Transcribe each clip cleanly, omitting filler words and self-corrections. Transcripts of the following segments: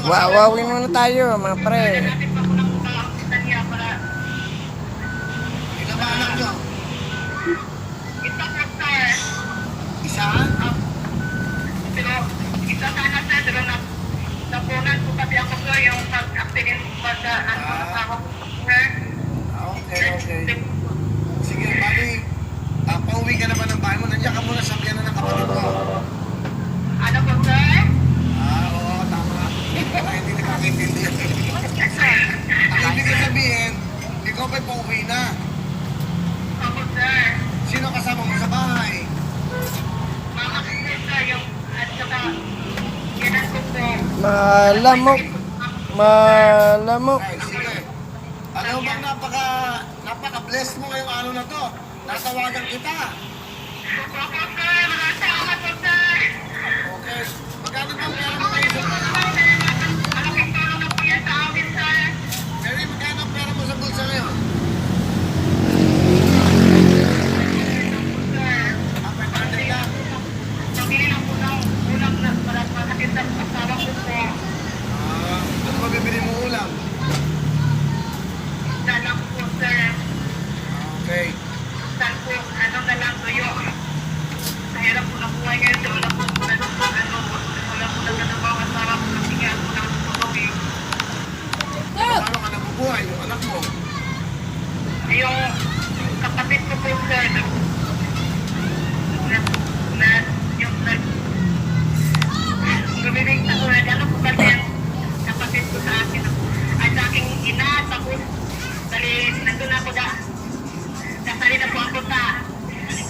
Wawawin muna tayo, mga pre. Ilan ba anak nyo? Isa? Pero isa sana sir, pero napunan po kasi ako sir yung pag-accident pa sa ako sir. Okay. Sige, bali, pauwi ka naman ng bahay mo. Nandiyan ka muna sa biyanan ng kapatid mo. Ano po sir? Oo, tama. Baka hindi nakakaintindihan. Ang ibig ko sabihin, ikaw ba'y pauwi na? Ako sir. Sino kasama mo sa bahay? Mama ko sir yung at saka yanan ko po. Malamok. Malamok. Okay, sige. Alam mo bang napaka-bless mo ngayong ano na to? Natawagan kita. Ako sir, maraming salamat po sir. Okay. Magkano bang pera mo ngayon? Malaking tulong na po yan sa amin sir. Mary, magkano ang pera mo sa bulsa ngayon? Sir, Apat na lang. pabili lang po ng ulam na para makakit sa asawa ko po. Ano ba bibili mo ulam? Isda lang po sir. Okay. Saan po, ano na lang tuyo. Mahirap po na buhay ngayon. Wala po wala po na ganabang asawa ko. Sige, ako lang tutulog eh. Paano ka nabubuhay yung anak mo? Yung kapatid ko po sir, yung gumibig sa ko, ano po kasi ang kapatid ko sa akin, at sa aking ina, tapos, dali, nandun ako nasali na po ako sa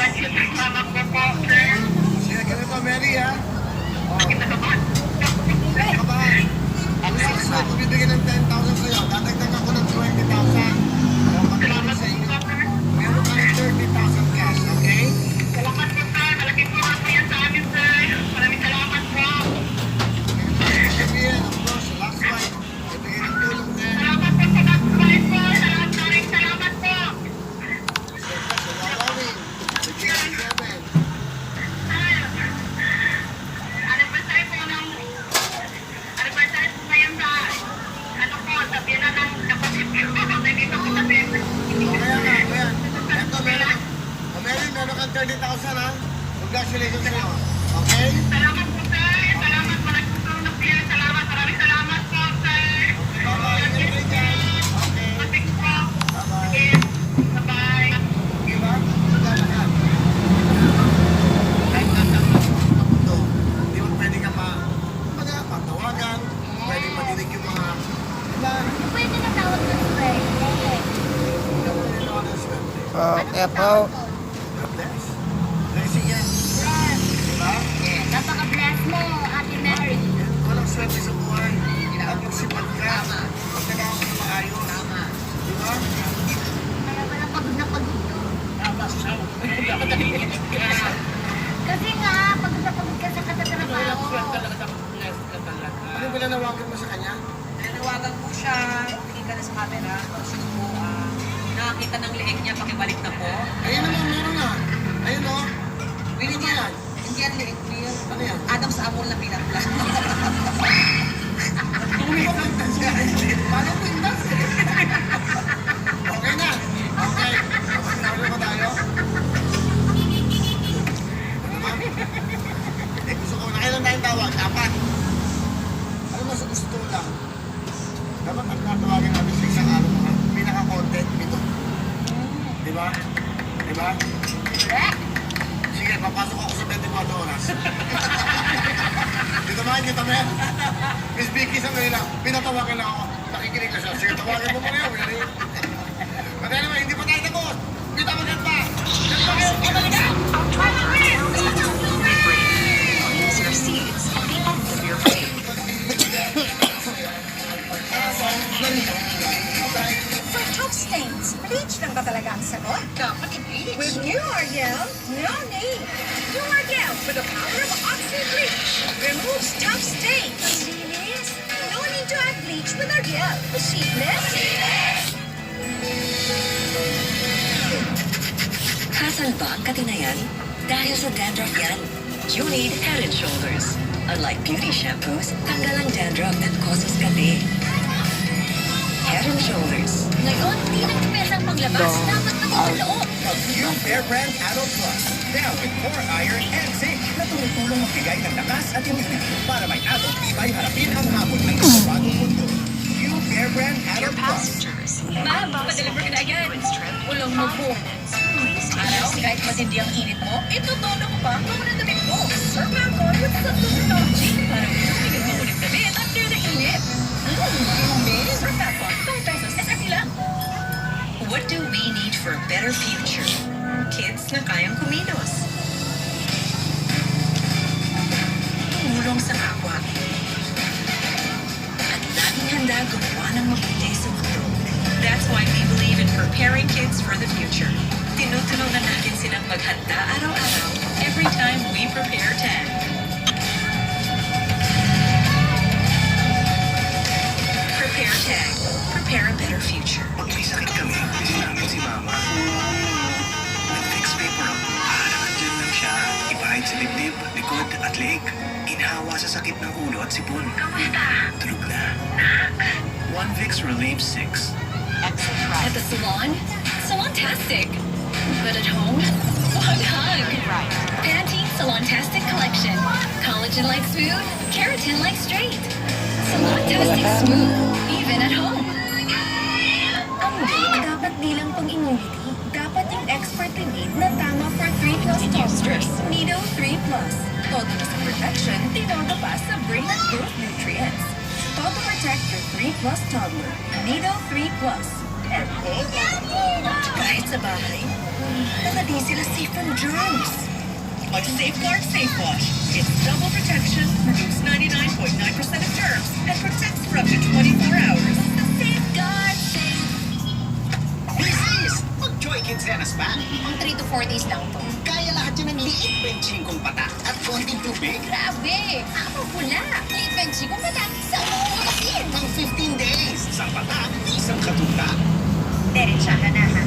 budget ng mama ko po, sir. Sige, ganito, Mary, ha? Kinakabahan. Kabahan. Ang sis mo, bumibigyan ng 10,000 sa'yo. Dadagdag ako ng 20,000. Kung magkano sa inyo, meron ka ng 30,000 cash, okay? Salamat po, sir. Malaking tulong po yan sa amin, sir. Maraming salamat po. Sabihin, of course, sa last wife, bibigyan ng tulong din. Salamat po sa nag-drive po. Salamat po. Siyempre, sa Wawawin, bibigyan ng 7. Anniversary po ngayon sa sa biyanan ng kapatid ko. Nandito ko sa biyanan. O kaya nga, ayan. Eto, meron. O Mary, meron kang 30,000, ha? Congratulations sa'yo. Okay? Salamat po, sir. Salamat. Maraming tulong po yan. Salamat. Maraming salamat po, sir. Bye-bye. Ingat kayo dyan. Okay. Matik po. Bye-bye. Okay. Bye-bye. Di ba? Maganda yan. Kahit nasa mundo, hindi mo pwede ka patawagan, pwede madinig yung mga, diba? Pwede na tawag ng spray. Hindi mo nilinawa ng swerte. Okay po. God bless. Blessing yan. Diba? Napaka-bless mo, Ate Mary. Yan, walang swerte sa buhay. At magsipag ka. Magkagawa ka na maayos. Diba? Kaya pala pagod na pagod to. Kasi nga, pagod na pagod ka sa katatrabaho. Ano ba nanawagan mo sa kanya? Nanawagan po siya, tingin ka na sa camera, sino po, nakakita ng leeg niya, pakibalik na po. Ayun naman, meron na. Ayun o. Willie Ano ba yan? Hindi yan leeg, Will. Ano yan? Adam sa amol na pinapla. Paano po yung dance? Okay na. Okay. Ano ba tayo? Ano ba? Gusto ko, nakailan tayong tawag? Apat. Ano mas gusto lang? Dapat ang tatawagan natin sa isang araw mga pinaka-content nito. Diba? Diba? Sige, papasok ako sa 24 oras. Dito ba kita, men? Miss Vicky sa kanila, pinatawagan lang ako. Nakikinig ka siya. Sige, tawagan mo muna yun. But anyway, hindi pa tayo tapos. Pitawagan pa. Use your seeds at the end of your break. For tough stains, bleach lang ba talaga ang sagot? Dapat i-bleach. With new Argel, no need. New Argel with the power of Oxy-Bleach removes tough stains. Masinis? No need to add bleach with Argel. Masinis? Hassle ba ang katinayan? Dahil sa dandruff yan, you need Head and Shoulders. Unlike beauty shampoos, tanggal ang dandruff that causes kate. Head and Shoulders. Ngayon, di na pwedeng paglabas. Dapat matutulog. New Bear Brand Adult Plus. Now with more iron and zinc na tumutulong magbigay ng lakas at immunity para may adult tibay harapin ang hamon ng bagong mundo. New Bear Brand Dear Adult Plus. passengers, Ma'am, pa-deliver ka na agad. Cruise trip, Ulong mo po. please take Araw, your seat. kahit matindi ang init mo, itutulong pa ang mga damit mo. Surfacon with some technology. Para tumingin mo ulit damit under the init. Miss Surfacon, 5 pesos. SRP lang. What do we need for a better future? Kids na kayang kumilos. Tumulong sa kapwa. At laging handa gumawa ng mabuti sa mundo. That's why we believe in preparing kids for the future. Tinutulungan natin silang maghanda araw-araw every time we prepare TAG. Prepare TAG. Prepare a better future. Pag may sakit kami, kasi namin si Mama. With Vicks Vapor Up, nandyan lang siya. Ibahid sa dibdib, likod at leeg. Ginhawa sa sakit ng ulo at sipon. Kamusta? Tulog na. One Vicks relieves 6. Exit At right. the salon, salontastic. But at home, one hug. Right. Pantene Salontastic Collection. Collagen-like smooth, keratin-like straight. Salontastic smooth, even at home. Ang milk dapat bilang pang-immunity. Dapat yung expert need na tama for 3 plus toddlers. Nido 3 plus. Todo na sa protection, tinodo pa sa brain at growth nutrients. Todo protect your 3 plus toddler. Nido 3 plus. And kahit sa bahay, nanati sila safe from germs. Mag-Safeguard Safe Wash. It's double protection, removes 99.9% of germs, and protects for up to 24 hours. Safeguard Safe. Mrs. Mag-Joy Kids Renas ba? Ang 3 to 4 days lang to. Kaya lahat yun ng liit benching kong pata at konting tubig. Grabe! Ako pula! Late benching ko pala sa mga kasin! Ng 15 days. Isang pata, isang katuta. Diretsahan na ha.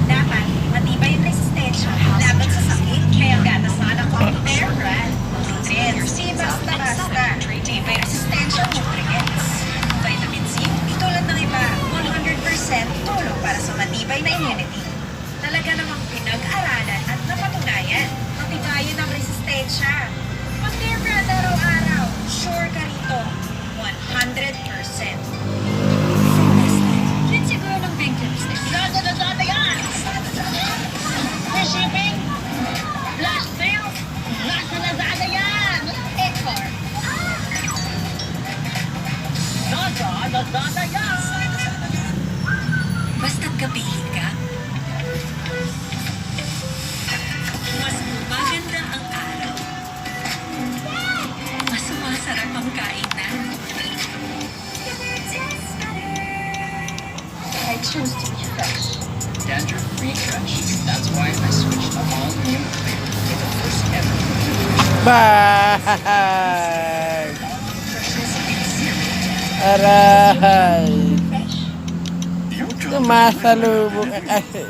Dapat, matibay yung resistensya laban sa sakit. Kaya gatas na anak ko, Bear Brand. Nutrients, di basta-basta. Tibay resistensya nutrients. Vitamin C, tulad ng iba, 100% tulong para sa matibay na immunity. Talaga namang pinag-aralan at napatunayan. Matibayan ang resistensya. Pag Bear Brand araw-araw, sure ka rito, 100%. Din siguro ng big tips. Zada na zada yan! Free shipping! Flash sale! Zada na zada yan! Ekor! Zada na zada yan! Basta't kapihin ka, mas maganda ang araw. Mas masarap ang kainan. I choose to be fresh. Dandruff-free Fresh. That's why I switched to all new Clear. It's the first ever Bye! Aray! Sumasalubong ka kasi.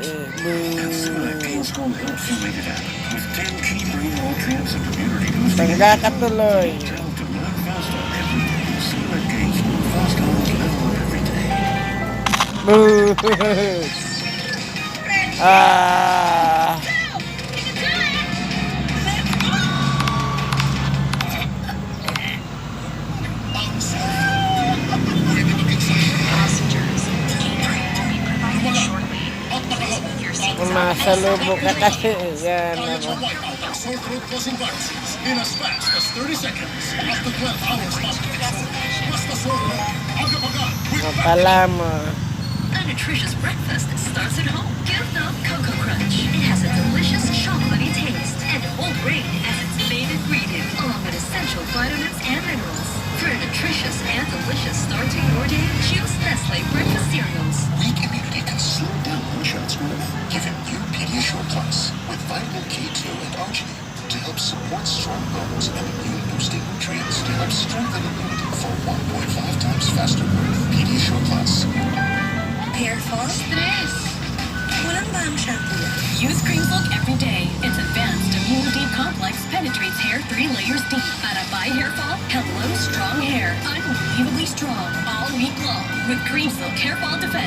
Pain's Home Health Related app with 10 key brain nutrients and immunity boosting Tangga ka tuloy. to help to learn faster every day. Select gains move fast on level every day. Boo! Ah! Passengers, the e-train will be provided shortly. Please move your seats Sumasalubong ka kasi. Yan, ano. Sore throat causing viruses in as fast as 30 seconds. Up to 12 hours faster control. Basta sore throat. Agad-agad with Mapala mo. A nutritious breakfast starts at home. Give them Cocoa Crunch. It has a delicious chocolatey taste and whole grain as its main ingredient, along with essential vitamins and minerals. For a nutritious and delicious start to your day, choose Nestle breakfast cereals. Weak immunity can slow down Moonshine's growth. Give him new Pediasure Plus with vitamin K2 and arginine to help support strong bones and immune-boosting nutrients to help strengthen immunity for 1.5 times faster growth. Pediasure Plus. Hair fall? Stress! Walang ba ang shampoo? Use Cream Silk every day. It's advanced immunity complex penetrates hair 3 layers deep. Para my hair fall, hello strong hair. Unbelievably strong all week long with Cream Silk Hair Fall Defense.